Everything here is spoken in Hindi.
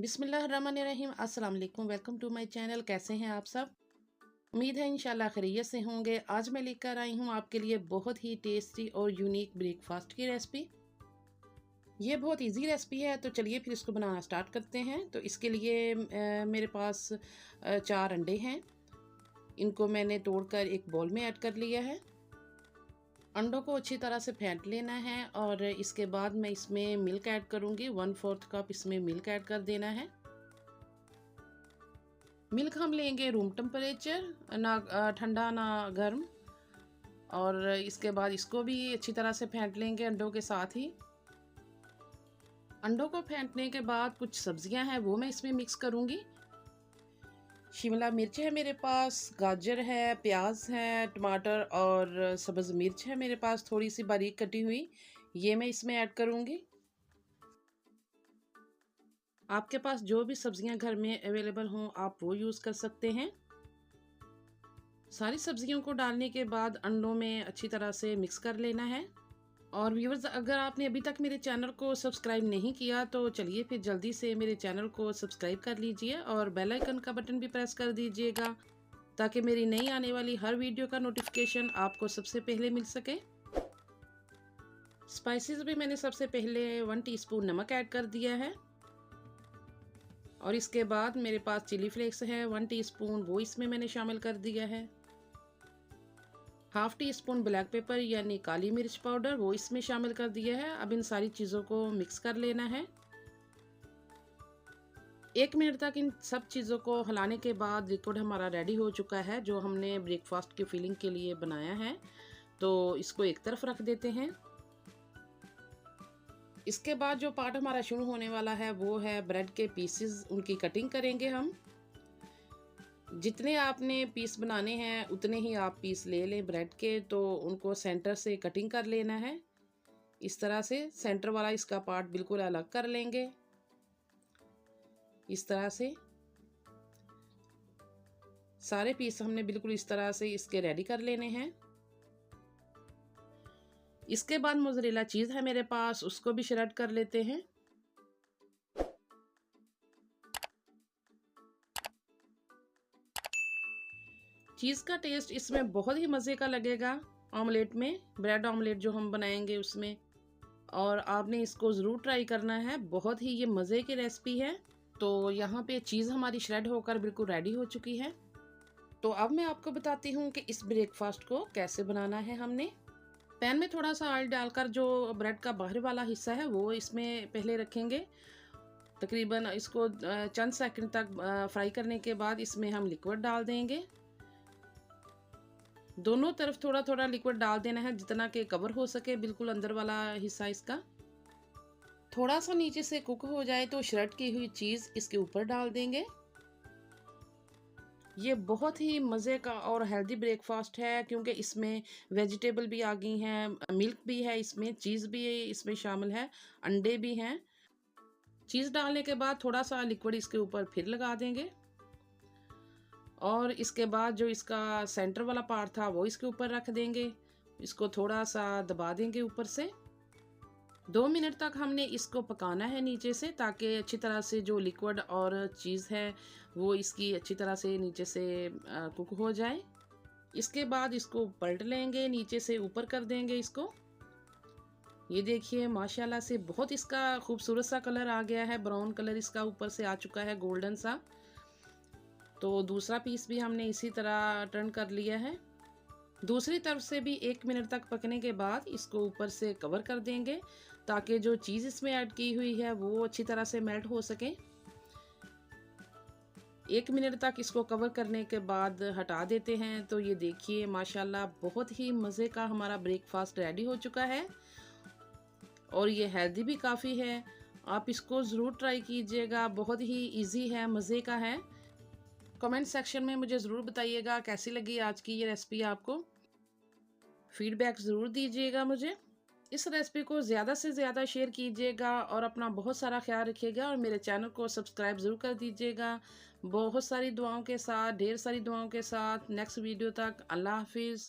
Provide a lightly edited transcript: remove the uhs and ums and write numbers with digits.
बिस्मिल्लाहिर्रहमानिर्रहीम। अस्सलाम वालेकुम। Welcome to my channel. कैसे हैं आप सब? उम्मीद है इंशाल्लाह खैरियत से होंगे। आज मैं लेकर आई हूँ आपके लिए बहुत ही टेस्टी और यूनिक ब्रेकफास्ट की रेसिपी। ये बहुत इजी रेसिपी है, तो चलिए फिर इसको बनाना स्टार्ट करते हैं। तो इसके लिए मेरे पास 4 अंडे हैं। इनको मैंने तोड़कर एक बाउल में ऐड कर लिया है। अंडों को अच्छी तरह से फेंट लेना है और इसके बाद मैं इसमें मिल्क ऐड करूँगी। 1/4 कप इसमें मिल्क ऐड कर देना है। मिल्क हम लेंगे रूम टेम्परेचर, ना ठंडा ना गर्म। और इसके बाद इसको भी अच्छी तरह से फेंट लेंगे अंडों के साथ ही। अंडों को फेंटने के बाद कुछ सब्जियां हैं वो मैं इसमें मिक्स करूंगी। शिमला मिर्च है मेरे पास, गाजर है, प्याज है, टमाटर और सब्ज़ मिर्च है मेरे पास थोड़ी सी बारीक कटी हुई। ये मैं इसमें ऐड करूंगी। आपके पास जो भी सब्जियां घर में अवेलेबल हों आप वो यूज़ कर सकते हैं। सारी सब्जियों को डालने के बाद अंडों में अच्छी तरह से मिक्स कर लेना है। और व्यूअर्स, अगर आपने अभी तक मेरे चैनल को सब्सक्राइब नहीं किया तो चलिए फिर जल्दी से मेरे चैनल को सब्सक्राइब कर लीजिए और बेल आइकन का बटन भी प्रेस कर दीजिएगा ताकि मेरी नई आने वाली हर वीडियो का नोटिफिकेशन आपको सबसे पहले मिल सके। स्पाइसेस भी मैंने सबसे पहले 1 टीस्पून नमक ऐड कर दिया है। और इसके बाद मेरे पास चिली फ्लेक्स है 1 टीस्पून, वो इसमें मैंने शामिल कर दिया है। 1/2 टीस्पून ब्लैक पेपर यानी काली मिर्च पाउडर, वो इसमें शामिल कर दिया है। अब इन सारी चीज़ों को मिक्स कर लेना है। 1 मिनट तक इन सब चीज़ों को हिलाने के बाद लिक्विड हमारा रेडी हो चुका है जो हमने ब्रेकफास्ट की फिलिंग के लिए बनाया है। तो इसको एक तरफ रख देते हैं। इसके बाद जो पार्ट हमारा शुरू होने वाला है वो है ब्रेड के पीसेस, उनकी कटिंग करेंगे हम। जितने आपने पीस बनाने हैं उतने ही आप पीस ले लें ब्रेड के। तो उनको सेंटर से कटिंग कर लेना है। इस तरह से सेंटर वाला इसका पार्ट बिल्कुल अलग कर लेंगे। इस तरह से सारे पीस हमने बिल्कुल इस तरह से इसके रेडी कर लेने हैं। इसके बाद मोज़रेला चीज़ है मेरे पास, उसको भी श्रेड कर लेते हैं। चीज़ का टेस्ट इसमें बहुत ही मज़े का लगेगा ऑमलेट में, ब्रेड ऑमलेट जो हम बनाएंगे उसमें। और आपने इसको ज़रूर ट्राई करना है, बहुत ही ये मज़े की रेसिपी है। तो यहाँ पे चीज़ हमारी श्रेड होकर बिल्कुल रेडी हो चुकी है। तो अब मैं आपको बताती हूँ कि इस ब्रेकफास्ट को कैसे बनाना है। हमने पैन में थोड़ा सा ऑयल डालकर जो ब्रेड का बाहर वाला हिस्सा है वो इसमें पहले रखेंगे। तकरीबन इसको चंद सेकंड तक फ्राई करने के बाद इसमें हम लिक्विड डाल देंगे। दोनों तरफ थोड़ा थोड़ा लिक्विड डाल देना है जितना कि कवर हो सके बिल्कुल अंदर वाला हिस्सा इसका। थोड़ा सा नीचे से कुक हो जाए तो श्रेड की हुई चीज़ इसके ऊपर डाल देंगे। ये बहुत ही मज़े का और हेल्दी ब्रेकफास्ट है क्योंकि इसमें वेजिटेबल भी आ गई हैं, मिल्क भी है, इसमें चीज़ भी इसमें शामिल है, अंडे भी हैं। चीज़ डालने के बाद थोड़ा सा लिक्विड इसके ऊपर फिर लगा देंगे। और इसके बाद जो इसका सेंटर वाला पार्ट था वो इसके ऊपर रख देंगे। इसको थोड़ा सा दबा देंगे ऊपर से। 2 मिनट तक हमने इसको पकाना है नीचे से ताकि अच्छी तरह से जो लिक्विड और चीज़ है वो इसकी अच्छी तरह से नीचे से कुक हो जाए। इसके बाद इसको पलट लेंगे, नीचे से ऊपर कर देंगे इसको। ये देखिए माशाल्लाह से बहुत इसका खूबसूरत सा कलर आ गया है, ब्राउन कलर इसका ऊपर से आ चुका है, गोल्डन सा। तो दूसरा पीस भी हमने इसी तरह टर्न कर लिया है। दूसरी तरफ से भी 1 मिनट तक पकने के बाद इसको ऊपर से कवर कर देंगे ताकि जो चीज़ इसमें ऐड की हुई है वो अच्छी तरह से मेल्ट हो सके। 1 मिनट तक इसको कवर करने के बाद हटा देते हैं। तो ये देखिए माशाल्लाह बहुत ही मज़े का हमारा ब्रेकफास्ट रेडी हो चुका है और ये हेल्दी भी काफ़ी है। आप इसको ज़रूर ट्राई कीजिएगा, बहुत ही इजी है, मज़े का है। कमेंट सेक्शन में मुझे ज़रूर बताइएगा कैसी लगी आज की ये रेसिपी आपको। फीडबैक ज़रूर दीजिएगा मुझे। इस रेसिपी को ज़्यादा से ज़्यादा शेयर कीजिएगा और अपना बहुत सारा ख्याल रखिएगा और मेरे चैनल को सब्सक्राइब ज़रूर कर दीजिएगा। बहुत सारी दुआओं के साथ, ढेर सारी दुआओं के साथ। नेक्स्ट वीडियो तक अल्लाह हाफिज़।